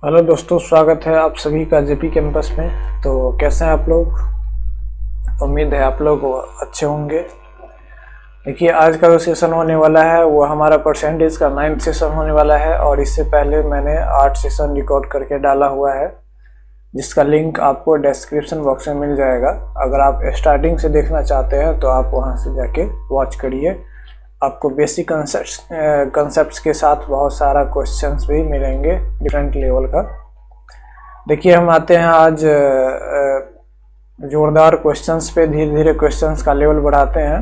Hello दोस्तों, स्वागत है आप सभी का जेपी कैंपस में। तो कैसे हैं आप लोग? उम्मीद है आप लोग अच्छे होंगे। देखिए, आज का जो सेशन होने वाला है वो हमारा परसेंटेज का 9th सेशन होने वाला है और इससे पहले मैंने 8 सेशन रिकॉर्ड करके डाला हुआ है, जिसका लिंक आपको डिस्क्रिप्शन बॉक्स में मिल जाएगा। अगर आप स्टार्टिंग से देखना चाहते हैं तो आप वहां से जाके वॉच करिए। आपको बेसिक कंसेप्ट्स के साथ बहुत सारा क्वेश्चंस भी मिलेंगे डिफरेंट लेवल का। देखिए, हम आते हैं आज जोरदार क्वेश्चंस पे। धीरे धीरे क्वेश्चंस का लेवल बढ़ाते हैं।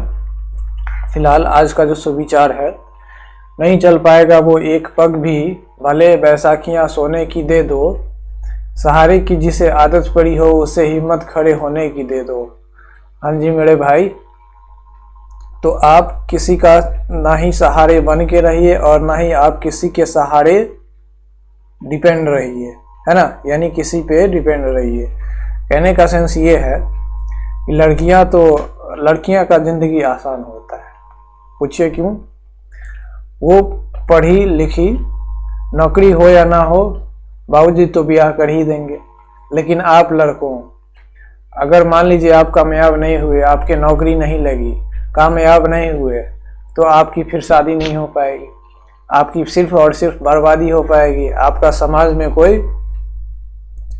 फिलहाल आज का जो सुविचार है, नहीं चल पाएगा वो एक पग भी, भले बैसाखियां सोने की दे दो, सहारे की जिसे आदत पड़ी हो उसे हिम्मत खड़े होने की दे दो। हाँ जी मेरे भाई, तो आप किसी का ना ही सहारे बन के रहिए और ना ही आप किसी के सहारे डिपेंड रहिए, है ना। यानी किसी पे डिपेंड रहिए। कहने का सेंस ये है कि लड़कियां का जिंदगी आसान होता है। पूछिए क्यों? वो पढ़ी लिखी, नौकरी हो या ना हो, बाबूजी तो ब्याह कर ही देंगे। लेकिन आप लड़कों, अगर मान लीजिए आप कामयाब नहीं हुए, आपके नौकरी नहीं लगी, कामयाब नहीं हुए, तो आपकी फिर शादी नहीं हो पाएगी, आपकी सिर्फ और सिर्फ बर्बादी हो पाएगी, आपका समाज में कोई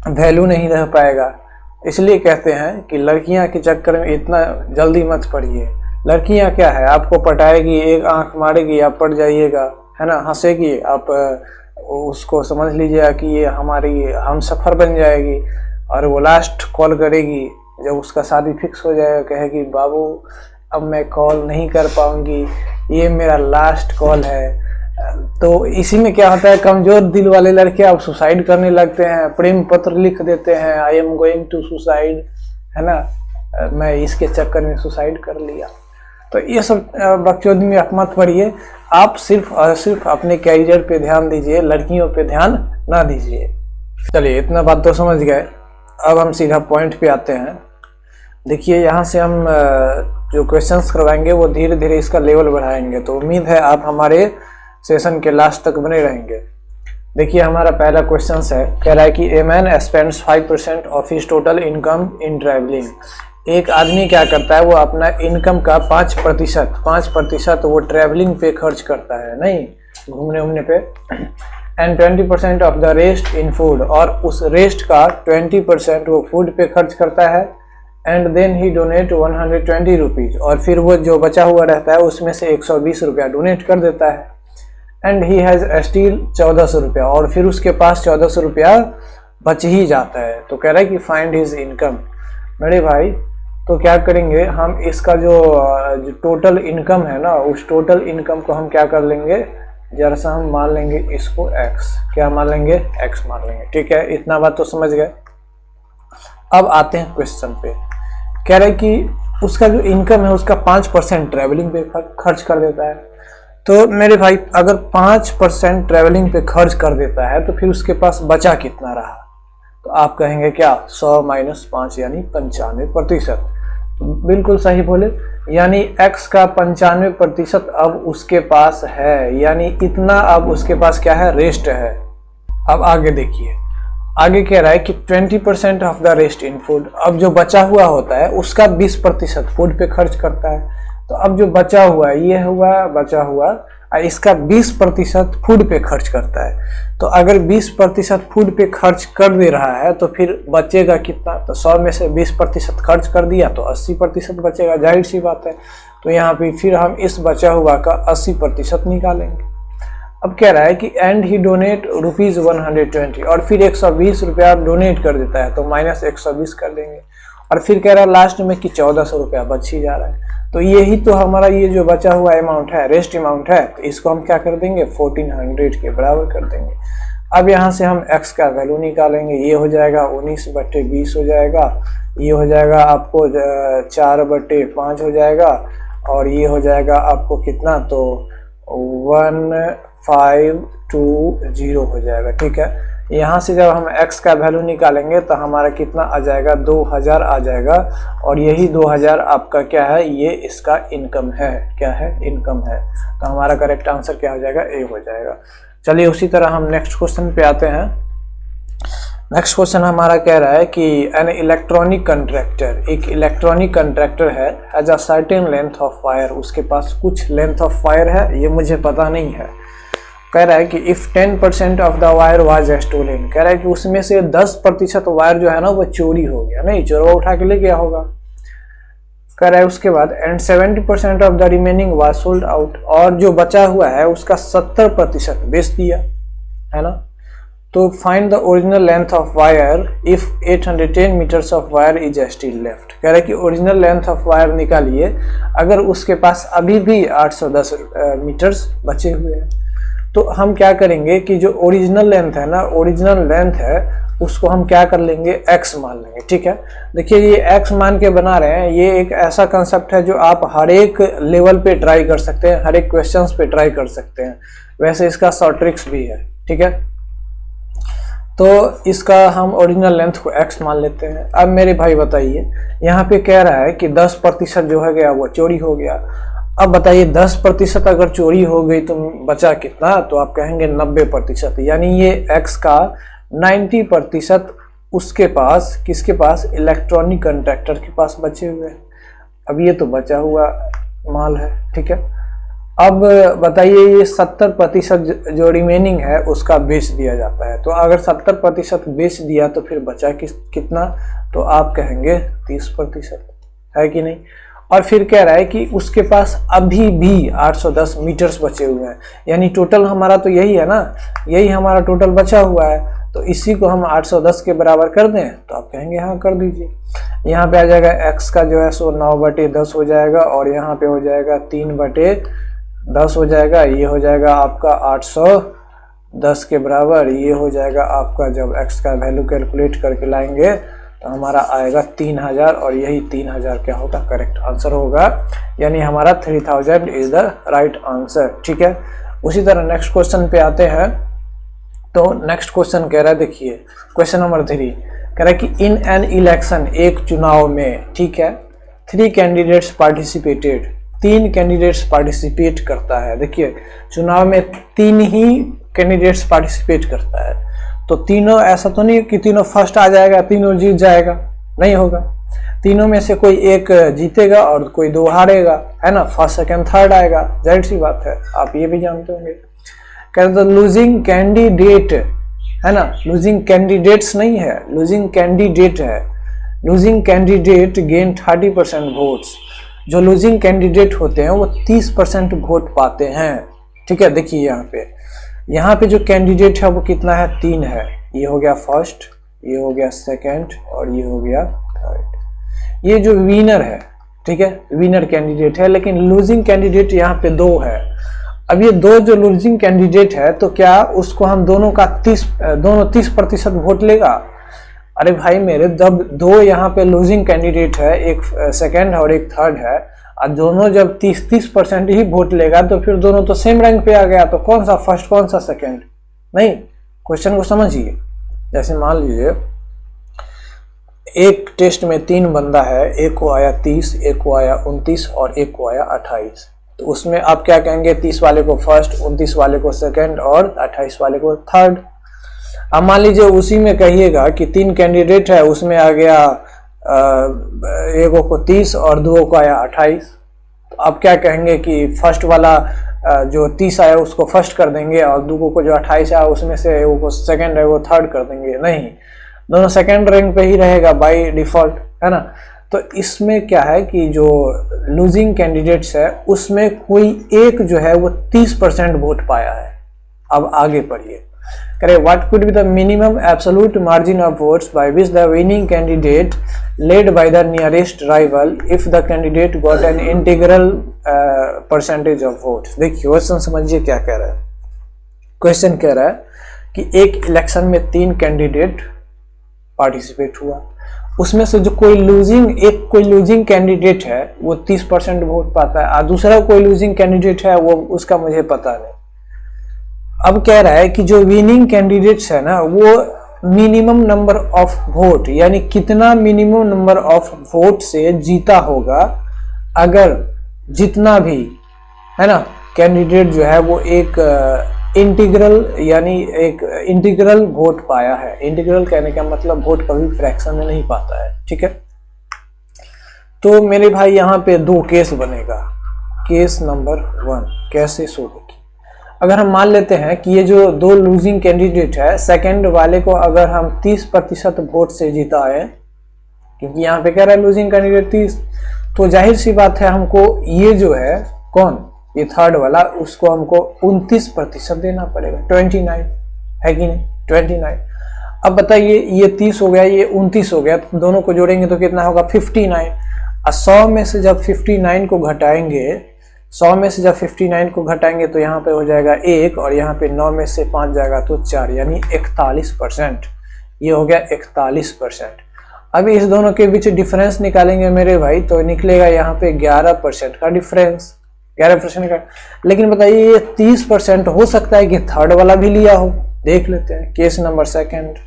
वैल्यू नहीं रह पाएगा। इसलिए कहते हैं कि लड़कियां के चक्कर में इतना जल्दी मत पड़िए। लड़कियां क्या है, आपको पटाएगी, एक आंख मारेगी, आप पड़ जाइएगा, है ना, हंसेगी, आप उसको समझ लीजिएगा कि ये हमारी हम सफर बन जाएगी, और वो लास्ट कॉल करेगी जब उसका शादी फिक्स हो जाएगा। कहेगी बाबू अब मैं कॉल नहीं कर पाऊंगी, ये मेरा लास्ट कॉल है। तो इसी में क्या होता है, कमजोर दिल वाले लड़के अब सुसाइड करने लगते हैं, प्रेम पत्र लिख देते हैं, I am going to suicide, है ना, मैं इसके चक्कर में सुसाइड कर लिया। तो ये सब बकचोदी में आप मत पड़िए। आप सिर्फ और सिर्फ अपने कैरियर पे ध्यान दीजिए, लड़कियों पे ध्यान ना दीजिए। चलिए, इतना बात तो समझ गए। अब हम सीधा पॉइंट पे आते हैं। देखिए, यहाँ से हम जो क्वेश्चंस करवाएंगे वो धीरे धीरे इसका लेवल बढ़ाएंगे। तो उम्मीद है आप हमारे सेशन के लास्ट तक बने रहेंगे। देखिए, हमारा पहला क्वेश्चन है, कह रहा है कि a man spends 5% of his total income in travelling. एक आदमी क्या करता है, वो अपना इनकम का 5% वो ट्रैवलिंग पे खर्च करता है, नहीं घूमने उमने पे। And 20% of the rest in food, और उस रेस्ट का 20% वो फूड पे खर्च करता है। And then he donate 120 rupees, और फिर वो जो बचा हुआ रहता है उसमें से 120 रुपया डोनेट कर देता है। एंड ही हैज स्टिल 1400 रुपया, और फिर उसके पास 1400 रुपया बच ही जाता है। तो कह रहा है कि फाइंड हिज इनकम। मेरे भाई, तो क्या करेंगे हम, इसका जो टोटल इनकम है ना, उस टोटल इनकम को हम क्या कर लेंगे, जरा सा हम मान लेंगे इसको x। क्या मान लेंगे? x मान लेंगे। ठीक है, इतना बात तो समझ गए। अब आते हैं क्वेश्चन पे। कह रहे हैं कि उसका जो इनकम है उसका 5% ट्रैवलिंग पे खर्च कर देता है। तो मेरे भाई, अगर 5% ट्रैवलिंग पे खर्च कर देता है तो फिर उसके पास बचा कितना रहा? तो आप कहेंगे क्या, 100 - 5 यानी 95%। बिल्कुल सही बोले, यानी x का 95% अब उसके पास है, यानी इतना अब उसके पास क्या है, रेस्ट है। अब आगे देखिए, आगे कह रहा है कि 20% of the rest in food. अब जो बचा हुआ होता है उसका 20% फूड पे खर्च करता है। तो अब जो बचा हुआ है, ये हुआ बचा हुआ, इसका 20% फूड पे खर्च करता है। तो अगर 20% फूड पे खर्च कर दे रहा है तो फिर बचेगा कितना? तो 100 में से 20% खर्च कर दिया तो 80% बचेगा, जाहिर सी बात है। तो यहाँ पे फिर हम इस बचा हुआ का 80% निकालेंगे। अब कह रहा है कि एंड ही डोनेट ₹120, और फिर 120 रुपया डोनेट कर देता है, तो माइनस 120 कर देंगे। और फिर कह रहा है लास्ट में कि 1400 रुपया बच ही जा रहा है। तो यही तो हमारा ये जो बचा हुआ अमाउंट है, रेस्ट अमाउंट है, तो इसको हम क्या कर देंगे, 1400 के बराबर कर देंगे। अब यहाँ से हम x का वैल्यू निकालेंगे। ये हो जाएगा 19/20 हो जाएगा, ये हो जाएगा आपको 4/5 हो जाएगा, और ये हो जाएगा आपको कितना, तो 1520 हो जाएगा। ठीक है, यहाँ से जब हम x का वैल्यू निकालेंगे तो हमारा कितना आ जाएगा, 2000 आ जाएगा। और यही 2000 आपका क्या है, ये इसका इनकम है। क्या है? इनकम है। तो हमारा करेक्ट आंसर क्या हो जाएगा, ए हो जाएगा। चलिए, उसी तरह हम नेक्स्ट क्वेश्चन पे आते हैं। नेक्स्ट क्वेश्चन हमारा कह रहा है कि एन इलेक्ट्रॉनिक कंट्रैक्टर, एक इलेक्ट्रॉनिक कंट्रैक्टर है, has a certain length of wire, उसके पास कुछ लेंथ ऑफ वायर है, ये मुझे पता नहीं है। कह रहा है कि if 10% of the wire was stolen, कह रहा है कि उसमें से 10% वायर जो है ना वो चोरी हो गया, नहीं चोरवा उठा के ले गया होगा। कह रहा है उसके बाद and 70% of the remaining was sold out, और जो बचा हुआ है उसका 70% बेच दिया, है ना। तो find the original length of wire if 810 metres of wire is still left. कह रहा है कि ओरिजिनल लेंथ ऑफ वायर निकालिए अगर उसके पास अभी भी 810 मीटर्स बचे हुए हैं। तो हम क्या करेंगे कि जो ओरिजिनल लेंथ है ना, ओरिजिनल लेंथ है उसको हम क्या कर लेंगे, x मान लेंगे, ठीक है। देखिए ये x मान के बना रहे हैं, ये एक ऐसा कंसेप्ट है जो आप हर एक लेवल पे ट्राई कर सकते हैं, हर एक क्वेश्चंस पे ट्राई कर सकते हैं। वैसे इसका शॉर्ट ट्रिक्स भी है, ठीक है। तो इसका हम ओरिजिनल लेंथ को x मान लेते हैं। अब मेरे भाई बताइए, यहाँ पे कह रहा है कि 10% जो है गया वो चोरी हो गया। अब बताइए 10% अगर चोरी हो गई तो बचा कितना, तो आप कहेंगे 90%, यानी ये x का 90% उसके पास, किसके पास, इलेक्ट्रॉनिक कंट्रैक्टर के पास बचे हुए हैं। अब ये तो बचा हुआ माल है, ठीक है। अब बताइए ये 70% जो रिमेनिंग है उसका बेच दिया जाता है। तो अगर 70% बेच दिया तो फिर बचा कितना, तो आप कहेंगे 30%, है कि नहीं। और फिर कह रहा है कि उसके पास अभी भी 810 मीटर्स बचे हुए हैं, यानी टोटल हमारा तो यही है ना, यही हमारा टोटल बचा हुआ है। तो इसी को हम 810 के बराबर कर दें, तो आप कहेंगे हाँ कर दीजिए। यहाँ पे आ जाएगा x का जो है सो 9/10 हो जाएगा, और यहाँ पे हो जाएगा 3/10 हो जाएगा। ये हो जाएगा आपका 810 के बराबर, ये हो जाएगा आपका, जब x का वैल्यू कैलकुलेट करके लाएंगे तो हमारा आएगा 3000, और यही 3000 क्या होगा, करेक्ट आंसर होगा, यानी हमारा 3000 इज द राइट आंसर, ठीक है। उसी तरह नेक्स्ट क्वेश्चन पे आते हैं। तो नेक्स्ट क्वेश्चन कह रहा है, देखिए क्वेश्चन नंबर 3 कह रहा है कि इन एन इलेक्शन, एक चुनाव में, ठीक है, 3 कैंडिडेट्स पार्टिसिपेटेड, 3 कैंडिडेट्स पार्टिसिपेट करता है। देखिए चुनाव में 3 ही कैंडिडेट्स पार्टिसिपेट करता है, तो तीनों, ऐसा तो नहीं कि तीनों फर्स्ट आ जाएगा, तीनों जीत जाएगा, नहीं होगा। तीनों में से कोई एक जीतेगा और कोई 2 हारेगा, है ना, फर्स्ट सेकंड थर्ड आएगा, जाहिर सी बात है, आप ये भी जानते होंगे। कहते लूजिंग कैंडिडेट, है ना, लूजिंग कैंडिडेट्स नहीं है, लूजिंग कैंडिडेट है। लूजिंग कैंडिडेट गेन 30% वोट्स, जो लूजिंग कैंडिडेट होते हैं वो 30% वोट पाते हैं, ठीक है। देखिए यहाँ पे जो कैंडिडेट है वो कितना है, 3 है। ये हो गया फर्स्ट, ये हो गया सेकंड, और ये हो गया थर्ड। ये जो विनर है, ठीक है, विनर कैंडिडेट है, लेकिन लूजिंग कैंडिडेट यहाँ पे 2 है। अब ये 2 जो लूजिंग कैंडिडेट है, तो क्या उसको हम दोनों का 30% वोट लेगा? अरे भाई मेरे, जब 2 यहाँ पे लूजिंग कैंडिडेट है, एक सेकंड और एक थर्ड है, और दोनों जब 30% ही वोट लेगा तो फिर दोनों तो सेम रैंक पे आ गया, तो कौन सा फर्स्ट कौन सा सेकंड? नहीं, क्वेश्चन को समझिए। जैसे मान लीजिए एक टेस्ट में 3 बंदा है, एक को आया 30, एक को आया 29 और एक को आया 28। तो उसमें आप क्या कहेंगे, 30 वाले को फर्स्ट, 29 वाले को सेकंड और 28 वाले को थर्ड। अब मान लीजिए उसी में कहिएगा कि 3 कैंडिडेट है, उसमें आ गया एक को 30 और 2 को आया 28। तो आप क्या कहेंगे कि फर्स्ट वाला जो 30 आया उसको फर्स्ट कर देंगे, और 2 को जो 28 आया उसमें से वो सेकंड है वो थर्ड कर देंगे? नहीं, दोनों सेकंड रैंक पे ही रहेगा बाय डिफॉल्ट, है ना। तो इसमें क्या है कि जो लूजिंग कैंडिडेट्स है उसमें कोई एक जो है वो 30% वोट पाया है। अब आगे पढ़िए, करे what could be the minimum absolute margin of votes by which the winning candidate led by the nearest rival if the candidate got an integral percentage of votes. देखिए क्वेश्चन समझिए क्या कह रहा है। क्वेश्चन कह रहा है कि एक इलेक्शन में 3 कैंडिडेट पार्टिसिपेट हुआ, उसमें से जो कोई लूजिंग कैंडिडेट है वो 30% वोट पाता है, और दूसरा कोई लूजिंग कैंडिडेट है वो उसका मुझे पता नहीं। अब कह रहा है कि जो विनिंग कैंडिडेट्स है ना वो मिनिमम नंबर ऑफ वोट, यानी कितना मिनिमम नंबर ऑफ वोट से जीता होगा। अगर जितना भी, है ना, कैंडिडेट जो है वो एक इंटीग्रल यानी एक इंटीग्रल वोट पाया है। इंटीग्रल कहने का मतलब वोट कभी फ्रैक्शन में नहीं पाता है, ठीक है। तो मेरे भाई यहाँ पे दो केस बनेगा। केस नंबर 1 कैसे सो देखिए, अगर हम मान लेते हैं कि ये जो दो लूजिंग कैंडिडेट है, सेकंड वाले को अगर हम 30% वोट से जिताए, क्योंकि यहाँ पे कह रहा है लूजिंग कैंडिडेट 30, तो जाहिर सी बात है हमको ये जो है कौन, ये थर्ड वाला, उसको हमको 29% देना पड़ेगा, 29 है कि नहीं, 29। अब बताइए ये 30 हो गया, ये 29 हो गया, तो दोनों को जोड़ेंगे तो कितना होगा 59। 100 में से जब 59 को घटाएंगे, 100 में से जब 59 को घटाएंगे तो यहाँ पे हो जाएगा 1, और यहाँ पे 9 में से 5 जाएगा तो 4, यानी 41%। ये हो गया 41%। अभी इस दोनों के बीच डिफरेंस निकालेंगे मेरे भाई, तो निकलेगा यहाँ पे 11% का डिफरेंस, 11% का। लेकिन बताइए ये 30% हो सकता है कि थर्ड वाला भी लिया हो, देख लेते हैं केस नंबर 2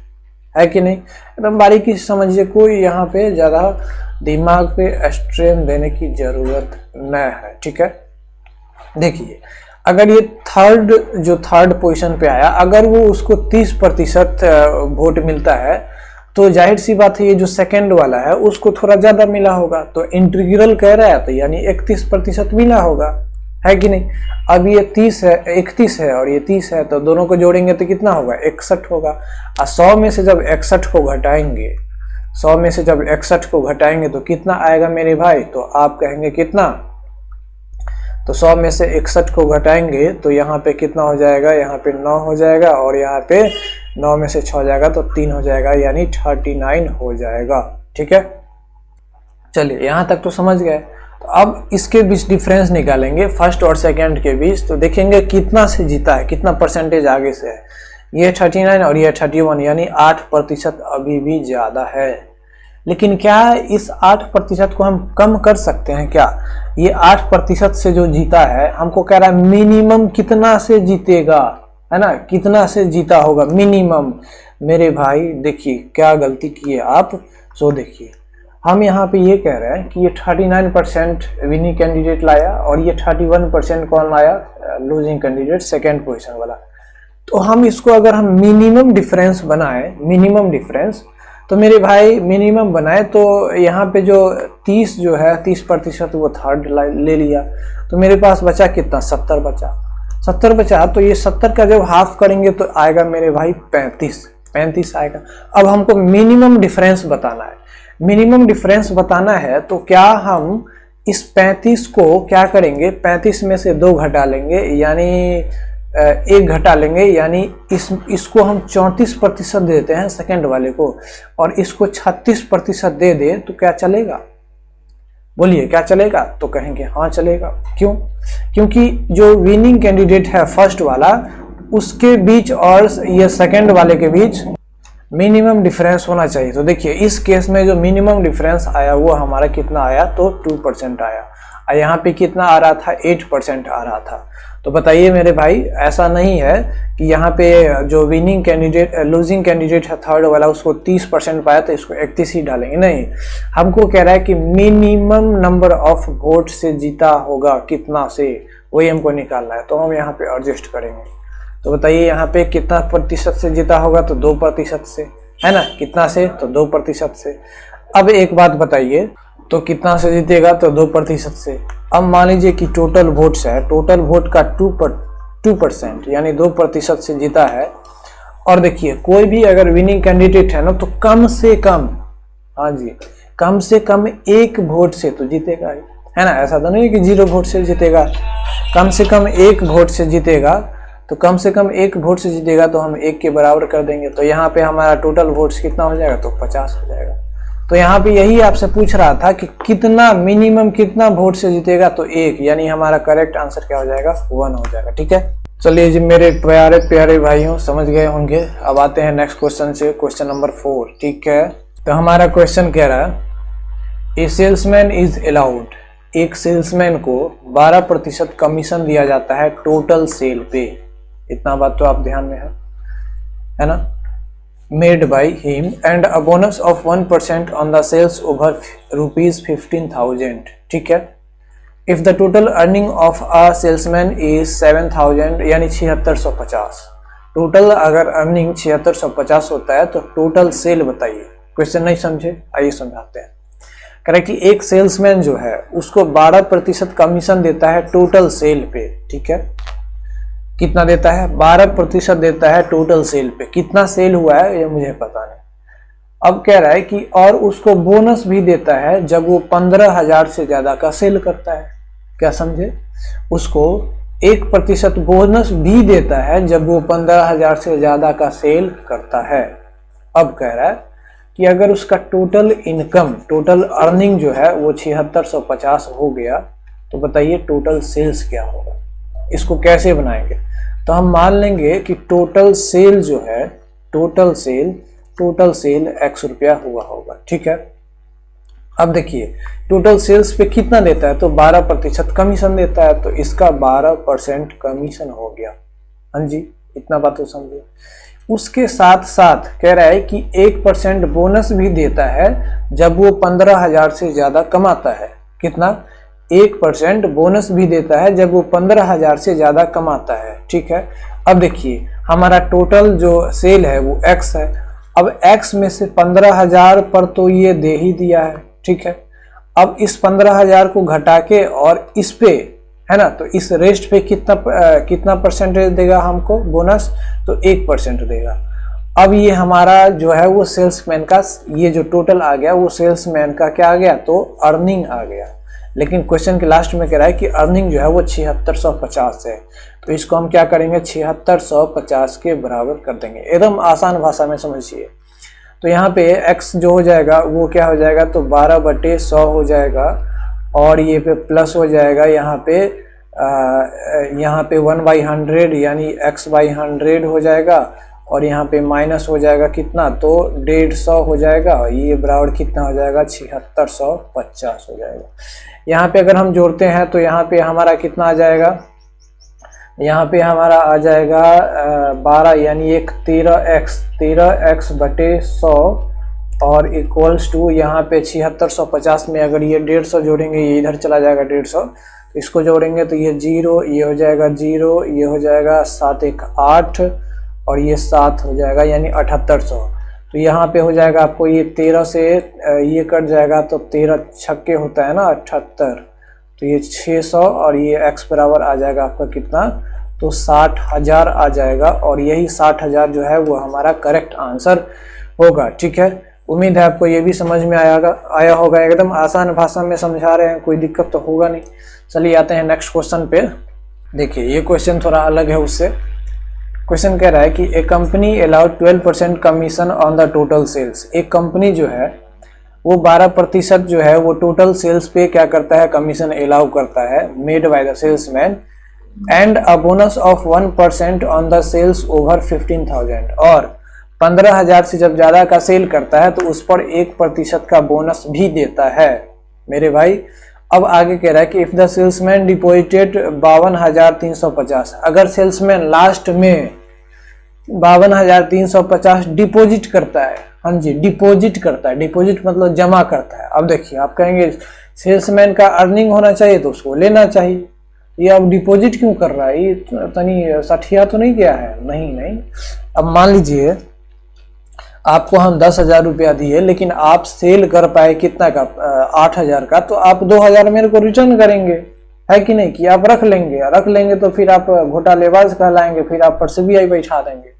है कि नहीं। एकदम बारीकी से समझिए, कोई यहाँ पे ज़्यादा दिमाग पे स्ट्रेन देने की जरूरत न है, ठीक है। देखिए अगर ये थर्ड पोजीशन पे आया, अगर वो उसको 30% वोट मिलता है, तो जाहिर सी बात है ये जो सेकंड वाला है उसको थोड़ा ज्यादा मिला होगा, तो इंटीग्रल कह रहा है तो यानी 31% मिला होगा, है कि नहीं। अब ये 31 है और ये 30 है, तो दोनों को जोड़ेंगे तो कितना होगा 61 होगा। और 100 में से जब 61 को घटाएंगे, 100 में से जब 61 को घटाएंगे तो कितना आएगा मेरे भाई, तो आप कहेंगे कितना, तो 100 में से 61 को घटाएंगे तो यहाँ पे कितना हो जाएगा, यहाँ पे 9 हो जाएगा, और यहाँ पे 9 में से 6 जाएगा तो 3 हो जाएगा, यानी 39 हो जाएगा, ठीक है। चलिए यहाँ तक तो समझ गए। तो अब इसके बीच डिफरेंस निकालेंगे फर्स्ट और सेकंड के बीच, तो देखेंगे कितना से जीता है, कितना परसेंटेज आगे से है। ये 39 और ये 31, यानी 8% अभी भी ज़्यादा है। लेकिन क्या इस 8% को हम कम कर सकते हैं क्या? ये 8% से जो जीता है, हमको कह रहा है मिनिमम कितना से जीतेगा, है ना, कितना से जीता होगा मिनिमम। मेरे भाई देखिए क्या गलती की है आप, सो देखिए हम यहाँ पे ये कह रहे हैं कि ये 39% विनिंग कैंडिडेट लाया और ये 31% कौन लाया, लूजिंग कैंडिडेट सेकेंड पोजिशन वाला। तो हम इसको अगर हम मिनिमम डिफरेंस बनाए, मिनिमम डिफरेंस, तो मेरे भाई मिनिमम बनाए तो यहाँ पे जो 30 जो है 30% वो थर्ड ले लिया, तो मेरे पास बचा कितना, 70 बचा। 70 बचा, तो ये 70 का जब हाफ करेंगे तो आएगा मेरे भाई 35 आएगा। अब हमको मिनिमम डिफरेंस बताना है, मिनिमम डिफरेंस बताना है, तो क्या हम इस 35 को क्या करेंगे, 35 में से 2 घटा लेंगे, यानी 1 घटा लेंगे, यानी इसको हम 34% देते हैं सेकंड वाले को, और इसको 36% दे दे तो क्या चलेगा, बोलिए क्या चलेगा? तो कहेंगे हाँ चलेगा। क्यों? क्योंकि जो विनिंग कैंडिडेट है फर्स्ट वाला, उसके बीच और ये सेकंड वाले के बीच मिनिमम डिफरेंस होना चाहिए। तो देखिए इस केस में जो मिनिमम डिफरेंस आया वो हमारा कितना आया, तो 2% आया, और यहाँ पे कितना आ रहा था, 8% आ रहा था। तो बताइए मेरे भाई, ऐसा नहीं है कि यहाँ पे जो विनिंग कैंडिडेट लूजिंग कैंडिडेट है थर्ड वाला, उसको 30% पाया तो इसको 31 ही डालेंगे, नहीं। हमको कह रहा है कि मिनिमम नंबर ऑफ वोट से जीता होगा कितना से, वही हमको निकालना है। तो हम यहाँ पे एडजस्ट करेंगे। तो बताइए यहाँ पे कितना प्रतिशत से जीता होगा, तो 2% से, है ना, कितना से, तो 2% से। अब एक बात बताइए, तो कितना से जीतेगा, तो 2% से। अब मान लीजिए कि टोटल वोट्स है, टोटल वोट का 2% यानी 2% से जीता है। और देखिए कोई भी अगर विनिंग कैंडिडेट है ना, तो कम से कम, हाँ जी, कम से कम 1 वोट से तो जीतेगा, है ना। ऐसा तो नहीं कि 0 वोट से जीतेगा, कम से कम 1 वोट से जीतेगा। तो कम से कम 1 वोट से जीतेगा तो हम 1 के बराबर कर देंगे, तो यहाँ पे हमारा टोटल वोट्स कितना हो जाएगा, तो 50 हो जाएगा। तो यहाँ पे यही आपसे पूछ रहा था कि कितना मिनिमम कितना वोट से जीतेगा, तो 1, यानी हमारा करेक्ट आंसर क्या हो जाएगा, 1 हो जाएगा, ठीक है। चलिए जी मेरे प्यारे प्यारे भाइयों, समझ गए होंगे। अब आते हैं नेक्स्ट क्वेश्चन से, क्वेश्चन नंबर 4, ठीक है। तो हमारा क्वेश्चन कह रहा है, ए सेल्समैन इज अलाउड, एक सेल्समैन को 12% कमीशन दिया जाता है टोटल सेल पे। इतना बात तो आप ध्यान में है ना, made by him and a bonus of 1% on the sales over ₹15,000, ठीक है। If the total earning of a salesman is 7000 यानी 7650। टोटल अगर अर्निंग 7650 होता है तो टोटल सेल बताइए। क्वेश्चन नहीं समझे, आइए समझाते हैं। करेक्ट कि एक सेल्समैन जो है उसको 12% कमीशन देता है टोटल सेल पे, ठीक है। कितना देता है? 12% देता है टोटल सेल पे। कितना सेल हुआ है ये मुझे पता नहीं। अब कह रहा है कि और उसको बोनस भी देता है जब वो 15,000 से ज्यादा का सेल करता है। क्या समझे? उसको 1% बोनस भी देता है जब वो 15,000 से ज्यादा का सेल करता है। अब कह रहा है कि अगर उसका टोटल इनकम, टोटल अर्निंग जो है वो 7650 हो गया तो बताइए टोटल सेल्स क्या होगा। इसको कैसे बनाएंगे? तो हम मान लेंगे कि टोटल सेल जो है, टोटल सेल x रुपया हुआ होगा, ठीक है। अब देखिए टोटल सेल्स पे कितना देता है तो 12% कमीशन देता है, तो इसका 12% कमीशन हो गया। हाँ जी, इतना बात तो समझिए। उसके साथ साथ कह रहा है कि 1% बोनस भी देता है जब वो 15,000 से ज्यादा कमाता है। कितना? 1% बोनस भी देता है जब वो 15,000 से ज्यादा कमाता है, ठीक है। अब देखिए हमारा टोटल जो सेल है वो x है। अब x में से 15,000 पर तो ये दे ही दिया है, ठीक है। अब इस 15,000 को घटा के और इस पे है ना, तो इस रेस्ट पे कितना परसेंटेज देगा हमको बोनस? तो 1% देगा। अब ये हमारा जो है वो सेल्समैन का, ये जो टोटल आ गया वो सेल्समैन का क्या आ गया? तो अर्निंग आ गया। लेकिन क्वेश्चन के लास्ट में कह रहा है कि अर्निंग जो है वो 7650 है, तो इसको हम क्या करेंगे? 7650 के बराबर कर देंगे। एकदम आसान भाषा में समझिए। तो यहाँ पे x जो हो जाएगा वो क्या हो जाएगा? तो 12/100 हो जाएगा और ये पे प्लस हो जाएगा यहाँ पे 1/100 यानी x/100 हो जाएगा और यहाँ पे माइनस हो जाएगा कितना? तो 150 हो जाएगा। ये बराबर कितना हो जाएगा? 7650 हो जाएगा। यहाँ पे अगर हम जोड़ते हैं तो यहाँ पे हमारा कितना आ जाएगा? यहाँ पे हमारा आ जाएगा 12 यानी एक 13x/100 और इक्वल्स टू यहाँ पे 7650 में अगर ये 150 जोड़ेंगे, ये इधर चला जाएगा 150, तो इसको जोड़ेंगे तो ये 0, ये हो जाएगा 0, ये हो जाएगा 7 1 8 और ये 7 हो जाएगा यानी 7800। तो यहाँ पे हो जाएगा आपको ये 13 से ये कट जाएगा तो 13 छक्के होता है ना 78, तो ये 600 और ये x बराबर आ जाएगा आपका कितना? तो 60,000 आ जाएगा। और यही 60,000 जो है वो हमारा करेक्ट आंसर होगा, ठीक है। उम्मीद है आपको ये भी समझ में आया होगा। एकदम आसान भाषा में समझा रहे हैं, कोई दिक्कत तो होगा नहीं। चलिए आते हैं नेक्स्ट क्वेश्चन पे। देखिए ये क्वेश्चन थोड़ा अलग है उससे। क्वेश्चन कह रहा है कि a company allowed 12% commission on the total sales. एक कंपनी जो है वो 12% जो है वो टोटल सेल्स पे क्या करता है? कमीशन अलाउ करता है, made by the salesman, and a bonus of 1% on the sales over 15,000। और 15,000 से जब ज्यादा का सेल करता है तो उस पर 1% का बोनस भी देता है मेरे भाई। अब आगे कह रहा है कि इफ द सेल्समैन डिपॉजिटेड 52,350, अगर सेल्समैन लास्ट में 52,350 डिपॉजिट करता है, हाँ जी डिपॉजिट करता है, डिपॉजिट मतलब जमा करता है। अब देखिए आप कहेंगे सेल्समैन का अर्निंग होना चाहिए तो उसको लेना चाहिए, ये अब डिपॉजिट क्यों कर रहा है? ये तनी सठिया तो नहीं गया है? नहीं। अब मान लीजिए आपको हम 10,000 रुपया दिए लेकिन आप सेल कर पाए कितना का? 8,000 का, तो आप 2,000 मेरे को रिटर्न करेंगे, है कि नहीं? कि आप रख लेंगे तो फिर आप घोटालेबाज कहलाएंगे, फिर आप पर CBI बैठा देंगे,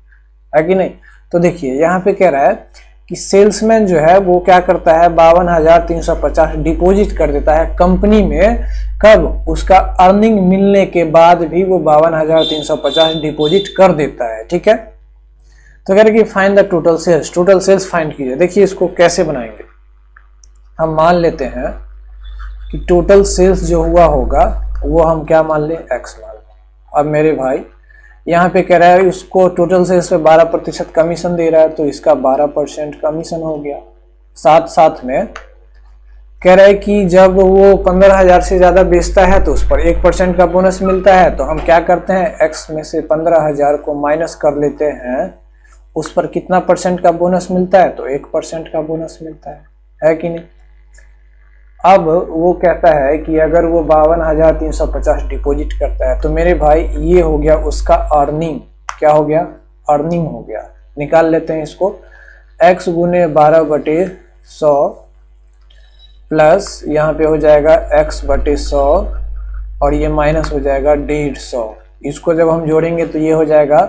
है कि नहीं? तो देखिए यहाँ पे कह रहा है कि सेल्समैन जो है वो क्या करता है? 52,350 डिपॉजिट कर देता है कंपनी में। कब? उसका अर्निंग मिलने के बाद भी वो 52,350 डिपॉजिट कर देता है, ठीक है। तो कह रहे कि find the total sales find कीजिए। देखिए इसको कैसे बनाएंगे। हम मान लेते हैं कि टोटल सेल्स जो हुआ होगा वो हम क्या मान लें? x मान लें। अब मेरे भाई यहाँ पे कह रहा है उसको टोटल सेल्स पे 12% कमीशन दे रहा है, तो इसका 12% कमीशन हो गया। साथ में कह रहा है कि जब वो 15,000 से ज्यादा बेचता है तो उस पर 1% का बोनस मिलता है। तो हम क्या करते हैं? x में से 15,000 को माइनस कर लेते हैं, उस पर कितना % का बोनस मिलता है? तो 1% का बोनस मिलता है कि नहीं? अब वो कहता है कि अगर वो 52,350 डिपॉजिट करता है तो मेरे भाई ये हो गया उसका अर्निंग। क्या हो गया? अर्निंग हो गया। निकाल लेते हैं इसको। x गुने 12/100 प्लस यहाँ पे हो जाएगा x/100 और ये माइनस हो जाएगा 150। इसको जब हम जोड़ेंगे तो ये हो जाएगा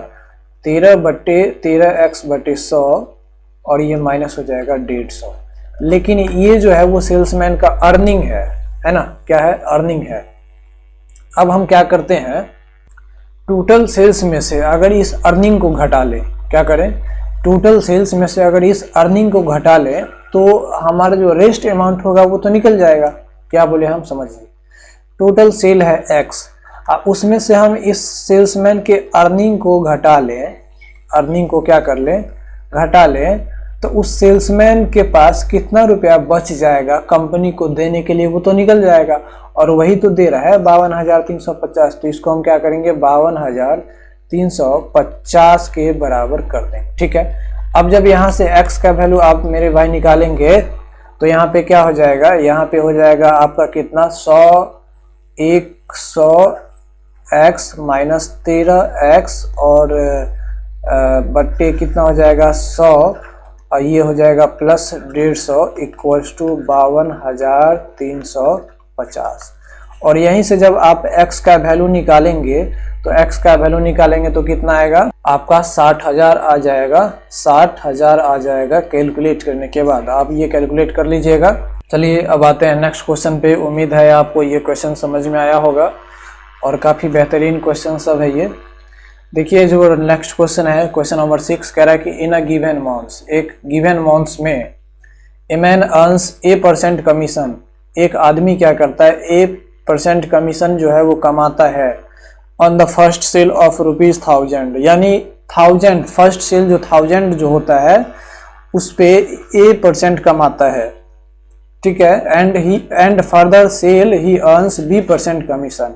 13/13x/100 और ये माइनस हो जाएगा 150। लेकिन ये जो है वो सेल्समैन का अर्निंग है ना? क्या है? अर्निंग है। अब हम क्या करते हैं, टोटल सेल्स में से अगर इस अर्निंग को घटा लें, क्या करें, टोटल सेल्स में से अगर इस अर्निंग को घटा लें तो हमारा जो रेस्ट अमाउंट होगा वो तो निकल जाएगा। क्या बोले हम, समझिए। टोटल सेल है x, उसमें से हम इस सेल्समैन के अर्निंग को घटा लें, अर्निंग को क्या कर लें, घटा लें, तो उस सेल्समैन के पास कितना रुपया बच जाएगा कंपनी को देने के लिए वो तो निकल जाएगा। और वही तो दे रहा है 52,350। तो इसको हम क्या करेंगे, 52,350 के बराबर कर देंगे। ठीक है। अब जब यहाँ से x का वैल्यू आप मेरे भाई निकालेंगे तो यहाँ पे क्या हो जाएगा, यहाँ पे हो जाएगा आपका कितना, 100x माइनस 13x और बट्टे कितना हो जाएगा 100 और ये हो जाएगा प्लस 150 इक्वल्स टू 52,350। और यहीं से जब आप x का वैल्यू निकालेंगे तो x का वैल्यू निकालेंगे तो कितना आएगा आपका 60,000 आ जाएगा। 60,000 आ जाएगा कैलकुलेट करने के बाद। आप ये कैलकुलेट कर लीजिएगा। चलिए अब आते हैं नेक्स्ट क्वेश्चन पे। उम्मीद है आपको ये क्वेश्चन समझ में आया होगा और काफ़ी बेहतरीन क्वेश्चन सब है ये। देखिए जो नेक्स्ट क्वेश्चन है, क्वेश्चन नंबर 6 कह रहा है कि इन अ गिवन मंथ्स, एक गिवन मंथ्स में a man earns A% commission, एक आदमी क्या करता है A% कमीशन जो है वो कमाता है on the first sale of ₹1000, यानी 1000 फर्स्ट सेल जो 1000 जो होता है उस पे A% कमाता है। ठीक है। And further sale he earns B% commission,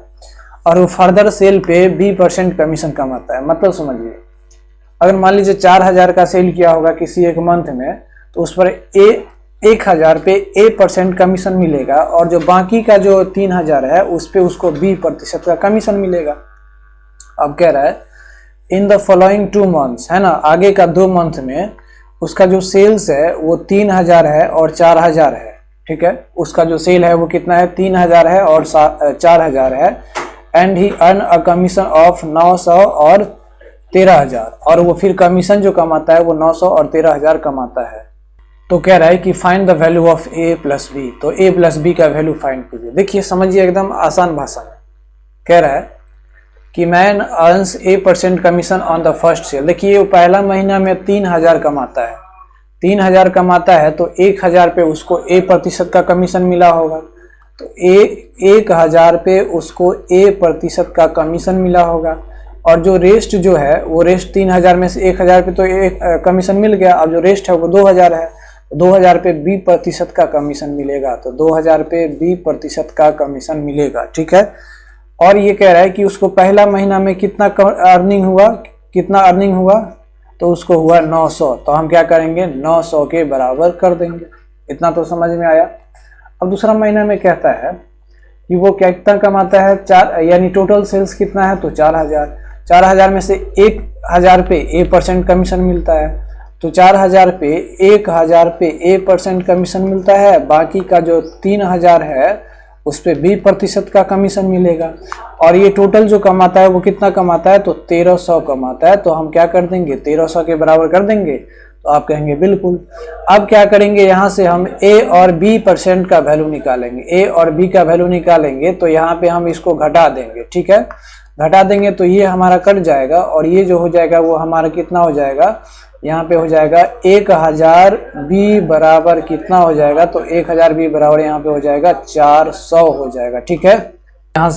और वो फर्दर सेल पे B% कमीशन कमाता है। मतलब समझिए, अगर मान लीजिए 4000 का सेल किया होगा किसी एक मंथ में तो उस पर 1000 पे A% कमीशन मिलेगा और जो बाकी का जो 3000 है उस पे उसको B% का कमीशन मिलेगा। अब कह रहा है इन द फॉलोइंग 2 मंथ्स, है ना, आगे का 2 मंथ में उसका जो सेल्स है वो 3000 है और 4000 है। ठीक है। उसका जो सेल है वो कितना है, 3000 है और 4000 है। And he earn a commission of 900 और 13,000, और वो फिर कमीशन जो कमाता है वो 900 और 13,000 कमाता है। तो कह रहा है कि find the value of A plus B. तो A प्लस बी का वैल्यू फाइंड कीजिए। देखिए समझिए, एकदम आसान भाषा में कह रहा है कि man earns A% commission on the first sale. देखिए वो पहला महीना में 3000 कमाता है, 3000 कमाता है तो 1000 पे उसको A% का कमीशन मिला होगा। तो 1000 पे उसको A% का कमीशन मिला होगा। और जो रेस्ट जो है वो रेस्ट 3000 में से 1000 पे तो एक कमीशन मिल गया। अब जो रेस्ट है वो 2000 है, 2000 पे B% का कमीशन मिलेगा। तो 2000 पे B% का कमीशन मिलेगा। ठीक है। और ये कह रहा है कि उसको पहला महीना में कितना अर्निंग हुआ, तो उसको हुआ 900। तो हम क्या करेंगे, 900 के बराबर कर देंगे। इतना तो समझ में आया। अब दूसरा महीना में कहता है कि वो कितना कमाता है, 4, यानी टोटल सेल्स कितना है तो 4000। 4000 में से 1000 पे A% कमीशन मिलता है। तो 4000 पे 1000 पे A% कमीशन मिलता है, बाकी का जो 3000 है उस पे B% का कमीशन मिलेगा। और ये टोटल जो कमाता है वो कितना कमाता है तो 1300 कमाता है। तो हम क्या कर देंगे, 1300 के बराबर कर देंगे। तो आप कहेंगे बिल्कुल। अब क्या करेंगे, यहाँ से हम A और B% का वैल्यू निकालेंगे। A और B का वैल्यू निकालेंगे तो यहाँ पे हम इसको घटा देंगे। ठीक है। घटा देंगे तो ये हमारा कट जाएगा और ये जो हो जाएगा वो हमारा कितना हो जाएगा, यहाँ पे हो जाएगा 1000 B बराबर कितना हो जाएगा, तो 1000 B बराबर यहाँ पे हो जाएगा 400 हो जाएगा। ठीक है। यहाँ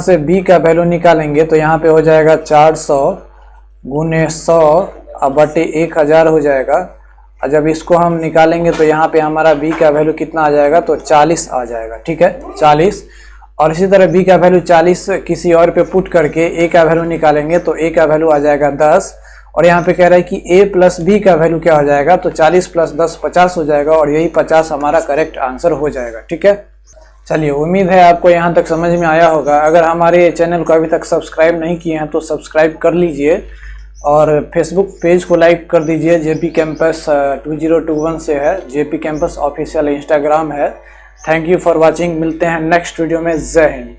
से B का वैल्यू निकालेंगे तो यहाँ पे हो जाएगा 400 गुने 100 अब बटे 1000 हो जाएगा। और जब इसको हम निकालेंगे तो यहाँ पे हमारा B का वैल्यू कितना आ जाएगा तो 40 आ जाएगा। ठीक है, 40। और इसी तरह B का वैल्यू 40 किसी और पे पुट करके A का वैल्यू निकालेंगे तो A का वैल्यू आ जाएगा 10 और यहाँ पे कह रहा है कि a प्लस बी का वैल्यू क्या हो जाएगा, तो 40 प्लस 10 50 हो जाएगा और यही 50 हमारा करेक्ट आंसर हो जाएगा। ठीक है, चलिए उम्मीद है आपको यहाँ तक समझ में आया होगा। अगर हमारे चैनल को अभी तक सब्सक्राइब नहीं किए हैं तो सब्सक्राइब कर लीजिए और फेसबुक पेज को लाइक कर दीजिए। जेपी कैंपस 2021 से है, जेपी कैंपस ऑफिशियल इंस्टाग्राम है। थैंक यू फॉर वॉचिंग, मिलते हैं नेक्स्ट वीडियो में। जय हिंद।